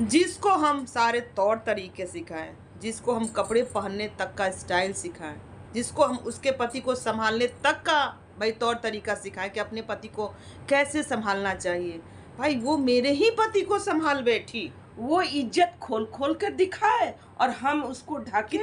जिसको हम सारे तौर तरीके सिखाएं, जिसको हम कपड़े पहनने तक का स्टाइल सिखाएं, जिसको हम उसके पति को संभालने तक का भाई तौर तरीका सिखाएं कि अपने पति को कैसे संभालना चाहिए, भाई वो मेरे ही पति को संभाल बैठी। वो इज्जत खोल खोल कर दिखाए और हम उसको ढके।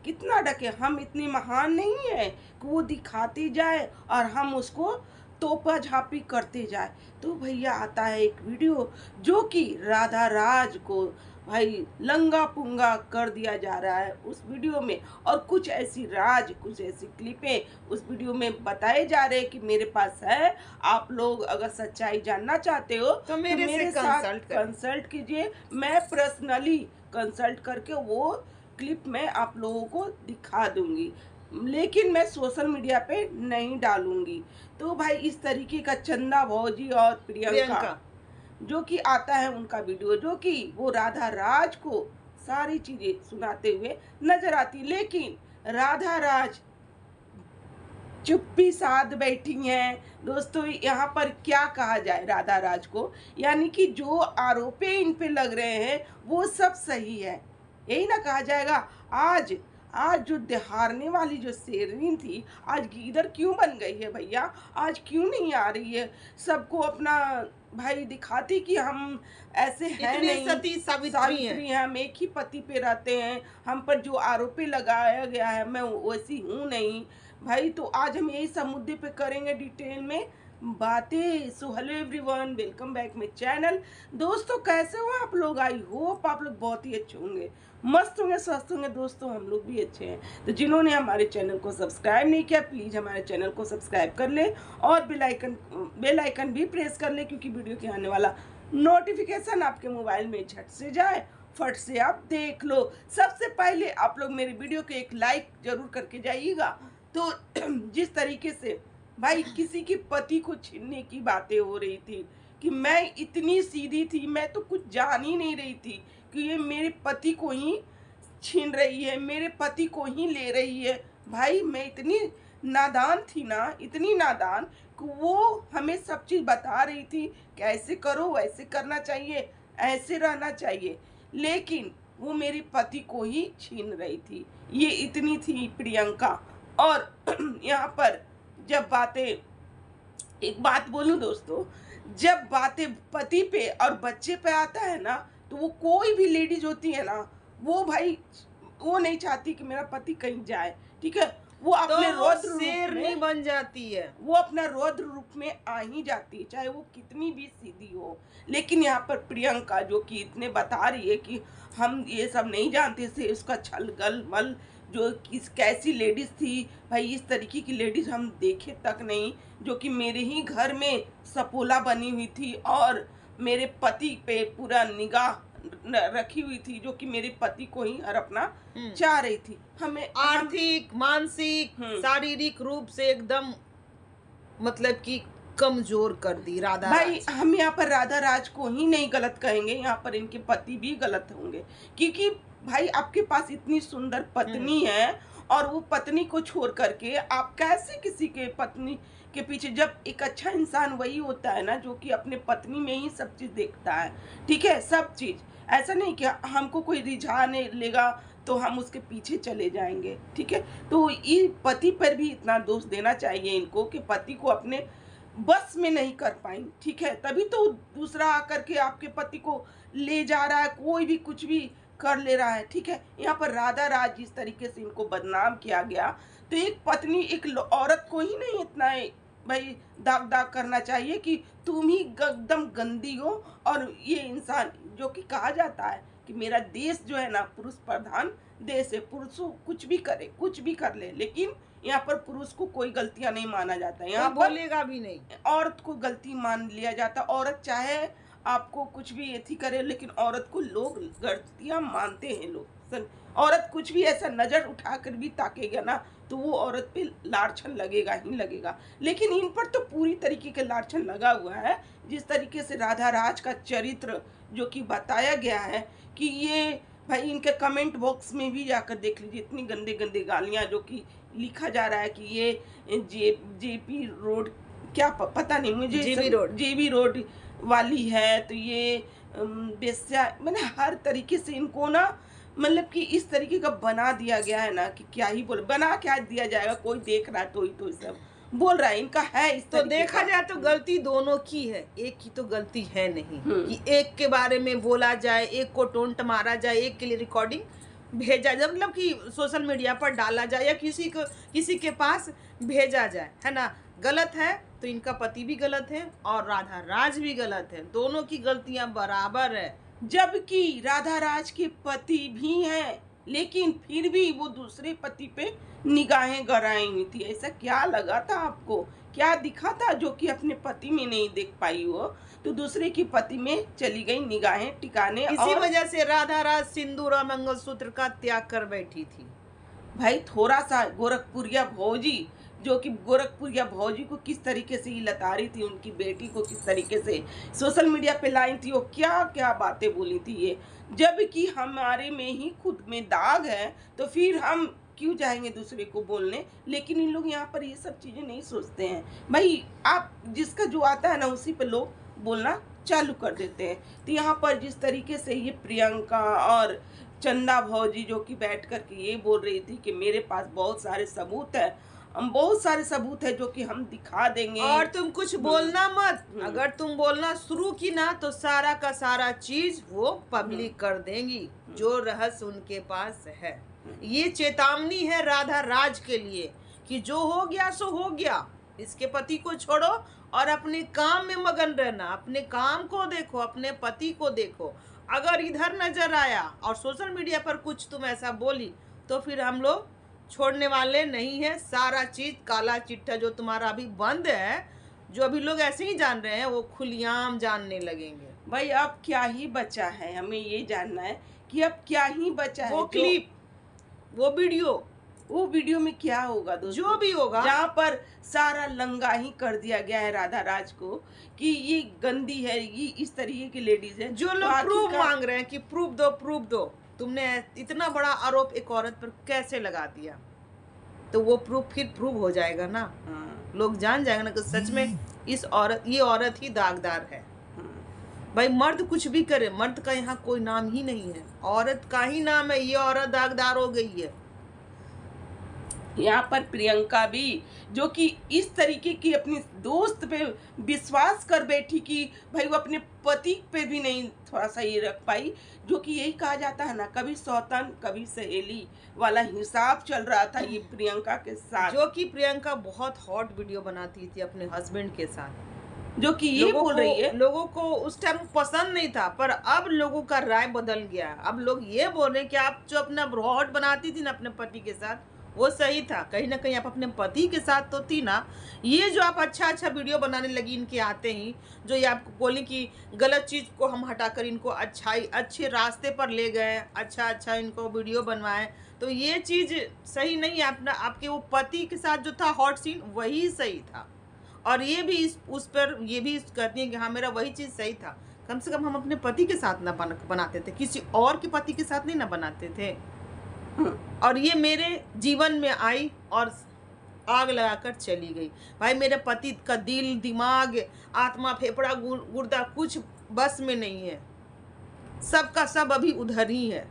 कितना ढके? हम इतनी महान नहीं है कि वो दिखाती जाए और हम उसको तोपा झापी करते जाए। तो भैया आता है एक वीडियो जो कि राधा राज को भाई लंगा पुंगा कर दिया जा रहा है उस वीडियो में, और कुछ ऐसी क्लिपें उस वीडियो में बताए जा रहे हैं कि मेरे पास है, आप लोग अगर सच्चाई जानना चाहते हो तो मेरे साथ कंसल्ट कीजिए। मैं पर्सनली कंसल्ट करके वो क्लिप मैं आप लोगों को दिखा दूंगी, लेकिन मैं सोशल मीडिया पे नहीं डालूंगी। तो भाई इस तरीके का चंदा भौजी और प्रियंका जो कि आता है उनका वीडियो, जो कि वो राधा राज को सारी चीजें सुनाते हुए नजर आती, लेकिन राधा राज चुप्पी साध बैठी हैं। दोस्तों यहाँ पर क्या कहा जाए राधा राज को, यानी कि जो आरोप इन पे लग रहे हैं वो सब सही है, यही ना कहा जाएगा। आज जो दहाड़ने वाली जो शेरनी थी आज इधर क्यों बन गई है भैया? आज क्यों नहीं आ रही है? सबको अपना भाई दिखाती कि हम ऐसे हैं नहीं, सती सावित्री हैं, हम एक ही पति पे रहते हैं, हम पर जो आरोप लगाया गया है मैं वैसी हूँ नहीं। भाई तो आज हम यही सब मुद्दे पे करेंगे डिटेल में बातें। So hello everyone, welcome back my channel. दोस्तों कैसे हो आप लोग? आई होप आप लोग बहुत ही अच्छे होंगे, मस्त होंगे, स्वस्थ होंगे। दोस्तों हम लोग भी अच्छे हैं। तो जिन्होंने हमारे चैनल को सब्सक्राइब नहीं किया प्लीज़ हमारे चैनल को सब्सक्राइब कर ले और बेल आइकन भी प्रेस कर ले, क्योंकि वीडियो के आने वाला नोटिफिकेशन आपके मोबाइल में झट से जाए, फट से आप देख लो। सबसे पहले आप लोग मेरे वीडियो को एक लाइक जरूर करके जाइएगा। तो जिस तरीके से भाई किसी के पति को छीनने की बातें हो रही थी कि मैं इतनी सीधी थी, मैं तो कुछ जान ही नहीं रही थी कि ये मेरे पति को ही छीन रही है, मेरे पति को ही ले रही है। भाई मैं इतनी नादान थी ना, इतनी नादान कि वो हमें सब चीज़ बता रही थी, कैसे करो, वैसे करना चाहिए, ऐसे रहना चाहिए, लेकिन वो मेरे पति को ही छीन रही थी। ये इतनी थी प्रियंका। और यहाँ पर जब बातें, एक बात बोलूं दोस्तों, जब बातें पति पे और बच्चे पे आता है ना, तो वो कोई भी लेडीज होती है ना, वो भाई वो नहीं चाहती कि मेरा पति कहीं जाए, ठीक है? वो अपने रौद्र शेरनी बन जाती है, वो अपना रौद्र रूप में आ ही जाती है, चाहे वो कितनी भी सीधी हो। लेकिन यहाँ पर प्रियंका जो कि इतने बता रही है कि हम ये सब नहीं जानते थे, उसका छल गल मल जो किस कैसी लेडीज थी, भाई इस तरीके की लेडीज हम देखे तक नहीं, जो कि मेरे ही घर में सपोला बनी हुई थी और मेरे पति पे पूरा निगाह रखी हुई थी, जो कि मेरे पति को ही हड़पना चाह रही थी। हमें आर्थिक, मानसिक, शारीरिक रूप से एकदम मतलब कि कमजोर कर दी राधा भाई राज। हम यहाँ पर राधा राज को ही नहीं गलत कहेंगे, यहाँ पर इनके पति भी गलत होंगे, क्योंकि भाई आपके पास इतनी सुंदर पत्नी है और वो पत्नी को छोड़ करके आप कैसे किसी के पत्नी के पीछे, जब एक अच्छा इंसान वही होता है ना जो कि अपने पत्नी में ही सब चीज़ देखता है, ठीक है? सब चीज़, ऐसा नहीं कि हमको कोई रिझाने लेगा तो हम उसके पीछे चले जाएंगे, ठीक है? तो ये पति पर भी इतना दोष देना चाहिए इनको कि पति को अपने बस में नहीं कर पाई, ठीक है? तभी तो दूसरा आकर के आपके पति को ले जा रहा है, कोई भी कुछ भी कर ले रहा है, ठीक है? यहाँ पर राधा राज जिस तरीके से इनको बदनाम किया गया, तो एक पत्नी, एक औरत को ही नहीं इतना भाई दाग करना चाहिए कि तुम ही एकदम गंदी हो। और ये इंसान जो कि कहा जाता है कि मेरा देश जो है ना पुरुष प्रधान देश है, पुरुषों कुछ भी करे, कुछ भी कर ले, लेकिन यहाँ पर पुरुष को कोई गलतियां नहीं माना जाता, यहाँ बोलेगा भी नहीं, औरत को गलती मान लिया जाता। औरत चाहे आपको कुछ भी एथी करे, लेकिन औरत को लोग गलतियां मानते हैं लोग। औरत कुछ भी ऐसा नजर उठाकर भी ताकेगा ना तो वो औरत पे लाछन लगेगा ही लगेगा, लेकिन इन पर तो पूरी तरीके का लाछन लगा हुआ है। जिस तरीके से राधा राज का चरित्र जो कि बताया गया है कि ये भाई इनके कमेंट बॉक्स में भी जाकर देख लीजिए, इतनी गंदे गंदे गालियां जो कि लिखा जा रहा है कि ये जेपी रोड क्या पता नहीं मुझे, जेबी रोड वाली है, तो ये बेस्या, मैंने हर तरीके से इनको ना, मतलब कि इस तरीके का बना दिया गया है ना कि क्या ही बोले, बना क्या दिया जाएगा, कोई देख रहा है तो ही तो ये सब बोल रहा है, इनका है इस तो तरीके देखा का। जाए तो गलती दोनों की है, एक की तो गलती है नहीं कि एक के बारे में बोला जाए, एक को टोंट मारा जाए, एक के लिए रिकॉर्डिंग भेजा जाए, मतलब कि सोशल मीडिया पर डाला जाए या किसी के पास भेजा जाए, है ना। गलत है तो इनका पति भी गलत है और राधा राज भी गलत है, दोनों की गलतियां बराबर है। जबकि राधा राज के पति भी हैं, लेकिन फिर भी वो दूसरे पति पे निगाहें गड़ाई हुई थी। ऐसा क्या लगा था आपको, क्या दिखा था जो कि अपने पति में नहीं देख पाई हो, तो दूसरे की पति में चली गई निगाहें टिकाने। इसी और वजह से राधा राज सिंदूर और मंगलसूत्र का त्याग कर बैठी थी। भाई थोड़ा सा गोरखपुरिया भौजी, जो कि गोरखपुरिया भौजी को किस तरीके से ही लता रही थी, उनकी बेटी को किस तरीके से सोशल मीडिया पे लाई थी, वो क्या क्या बातें बोली थी ये। जबकि हमारे में ही खुद में दाग है, तो फिर हम क्यों जाएंगे दूसरे को बोलने। लेकिन इन लोग यहाँ पर ये सब चीज़ें नहीं सोचते हैं। भाई आप जिसका जो आता है ना उसी पे लोग बोलना चालू कर देते हैं। तो यहाँ पर जिस तरीके से ये प्रियंका और चंदा भौजी जो कि बैठ कर के ये बोल रही थी कि मेरे पास बहुत सारे सबूत है, हम बहुत सारे सबूत है जो कि हम दिखा देंगे, और तुम कुछ बोलना मत, अगर तुम बोलना शुरू की ना तो सारा का सारा चीज वो पब्लिक कर देंगी, जो रहस्य उनके पास है। ये चेतावनी है राधा राज के लिए कि जो हो गया सो हो गया, इसके पति को छोड़ो और अपने काम में मगन रहना, अपने काम को देखो, अपने पति को देखो। अगर इधर नजर आया और सोशल मीडिया पर कुछ तुम ऐसा बोली तो फिर हम लोग छोड़ने वाले नहीं है। सारा चीज काला चिट्ठा जो तुम्हारा अभी बंद है, जो अभी लोग ऐसे ही जान रहे हैं, वो खुलेआम जानने लगेंगे। भाई अब क्या ही बचा है, हमें ये जानना है कि अब क्या ही बचा है। वो क्लिप, वो वीडियो में क्या होगा दोस्तों, जो भी होगा, जहाँ पर सारा लंगा ही कर दिया गया है राधा राज को कि ये गंदी है, ये इस तरीके की लेडीज है। जो लोग प्रूफ मांग रहे हैं कि प्रूफ दो, तुमने इतना बड़ा आरोप एक औरत पर कैसे लगा दिया, तो वो प्रूफ हो जाएगा ना। लोग जान जाएंगे ना कि सच में ये औरत ही दागदार है। भाई मर्द कुछ भी करे, मर्द का यहाँ कोई नाम ही नहीं है, औरत का ही नाम है। ये औरत दागदार हो गई है। यहाँ पर प्रियंका भी जो कि इस तरीके की अपनी दोस्त पे विश्वास कर बैठी कि भाई वो अपने पति पे भी नहीं थोड़ा सा ये रख पाई, जो कि यही कहा जाता है ना, कभी सौतन कभी सहेली वाला हिसाब चल रहा था ये प्रियंका के साथ। जो कि प्रियंका बहुत हॉट वीडियो बनाती थी अपने हस्बैंड के साथ, जो कि ये बोल रही है लोगों को उस टाइम पसंद नहीं था, पर अब लोगों का राय बदल गया। अब लोग ये बोल रहे हैं कि आप जो अपना हॉट बनाती थी ना अपने पति के साथ, वो सही था। कहीं ना कहीं आप अपने पति के साथ तो थी ना। ये जो आप अच्छा वीडियो बनाने लगी इनके आते ही, जो ये आपको बोले कि गलत चीज़ को हम हटाकर इनको अच्छे रास्ते पर ले गए, अच्छा इनको वीडियो बनवाएं, तो ये चीज़ सही नहीं है। अपना आपके वो पति के साथ जो था हॉट सीन वही सही था, और ये भी उस पर ये भी कहती हैं कि हाँ मेरा वही चीज़ सही था। कम से कम हम अपने पति के साथ ना बनाते थे, किसी और के पति के साथ नहीं ना बनाते थे। और ये मेरे जीवन में आई और आग लगाकर चली गई। भाई मेरे पति का दिल, दिमाग, आत्मा, फेफड़ा, गुर्दा कुछ बस में नहीं है, सबका सब अभी उधर ही है।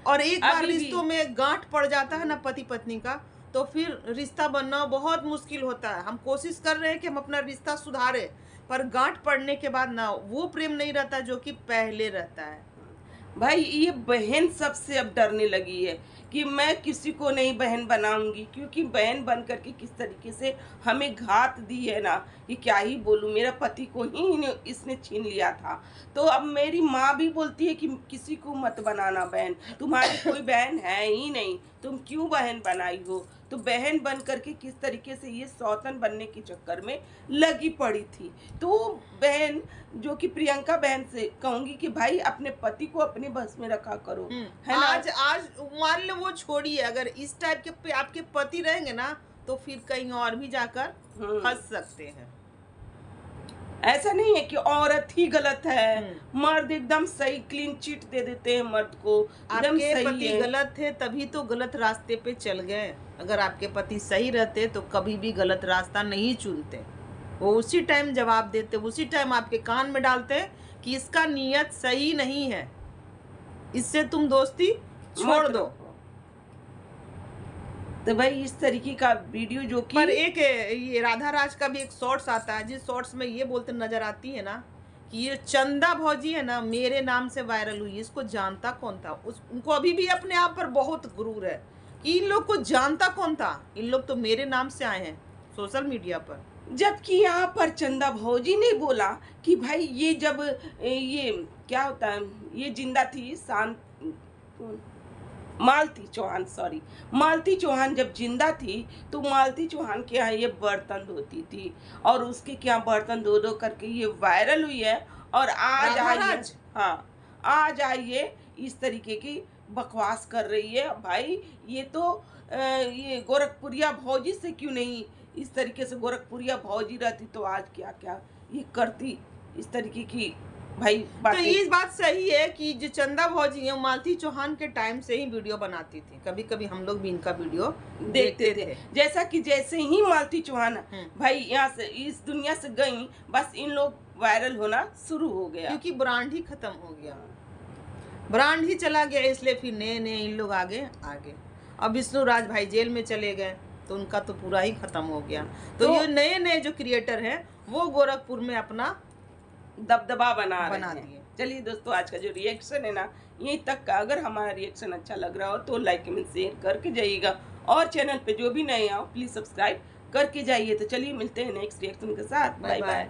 और एक बार रिश्तों में गांठ पड़ जाता है ना पति पत्नी का, तो फिर रिश्ता बनना बहुत मुश्किल होता है। हम कोशिश कर रहे हैं कि हम अपना रिश्ता सुधारें, पर गांठ पड़ने के बाद ना वो प्रेम नहीं रहता जो कि पहले रहता है। भाई ये बहन सबसे अब डरने लगी है कि मैं किसी को नहीं बहन बनाऊंगी, क्योंकि बहन बन करके किस तरीके से हमें घात दी है ना कि क्या ही बोलूँ। मेरा पति को ही इसने छीन लिया था। तो अब मेरी माँ भी बोलती है कि किसी को मत बनाना बहन, तुम्हारी कोई बहन है ही नहीं, तुम क्यों बहन बनाई हो। तो बहन बन करके किस तरीके से ये सौतन बनने के चक्कर में लगी पड़ी थी। तो बहन जो कि प्रियंका बहन से कहूंगी कि भाई अपने पति को अपने बस में रखा करो, है ना। आज मान लो वो छोड़िए, अगर इस टाइप के आपके पति रहेंगे ना तो फिर कहीं और भी जाकर फंस सकते हैं। ऐसा नहीं है कि औरत ही गलत है, मर्द एकदम सही क्लीन चिट दे देते हैं मर्द को। आपके पति गलत थे तभी तो गलत रास्ते पे चल गए। अगर आपके पति सही रहते तो कभी भी गलत रास्ता नहीं चुनते। वो उसी टाइम जवाब देते, उसी टाइम आपके कान में डालते कि इसका नीयत सही नहीं है, इससे तुम दोस्ती छोड़ दो। तो भाई इस तरीके का वीडियो जो कि पर एक ये राधा राज का भी एक शॉर्ट्स आता है, जिस शॉर्ट्स में ये बोलते नजर आती है ना कि ये चंदा भौजी है ना, मेरे नाम से वायरल हुई, इसको जानता कौन था? उनको अभी भी अपने आप पर बहुत गुरूर है कि इन लोग को जानता कौन था, इन लोग तो मेरे नाम से आए हैं सोशल मीडिया पर। जबकि यहाँ पर चंदा भौजी ने बोला कि भाई ये जब ये क्या होता है, ये जिंदा थी मालती चौहान, सॉरी मालती चौहान जब जिंदा थी तो मालती चौहान के यहाँ ये बर्तन धोती थी और उसके क्या बर्तन धो धो करके ये वायरल हुई है। और आज आइए, हाँ आज आइए इस तरीके की बकवास कर रही है। भाई ये तो ये गोरखपुरिया भौजी से क्यों नहीं, इस तरीके से गोरखपुरिया भौजी रहती तो आज क्या क्या ये करती, इस तरीके की भाई तो ये बात सही है कि जो चंदा भौजी है मालती चौहान के टाइम से ही वीडियो बनाती थी, कभी कभी हम लोग भी इनका वीडियो देखते थे। जैसा कि जैसे ही मालती चौहान भाई यहाँ से इस दुनिया से गई, बस इन लोग वायरल होना शुरू हो गया, क्योंकि ब्रांड ही खत्म हो गया, ब्रांड ही चला गया, इसलिए फिर नए नए इन लोग आगे। अब विष्णु राज भाई जेल में चले गए तो उनका तो पूरा ही खत्म हो गया। तो ये नए नए जो क्रिएटर हैं वो गोरखपुर में अपना दबदबा बना दिए। चलिए दोस्तों, आज का जो रिएक्शन है ना यहीं तक का। अगर हमारा रिएक्शन अच्छा लग रहा हो तो लाइक कमेंट शेयर करके जाइएगा, और चैनल पे जो भी नए आओ प्लीज सब्सक्राइब करके जाइए। तो चलिए मिलते हैं नेक्स्ट रिएक्शन के साथ। Bye bye.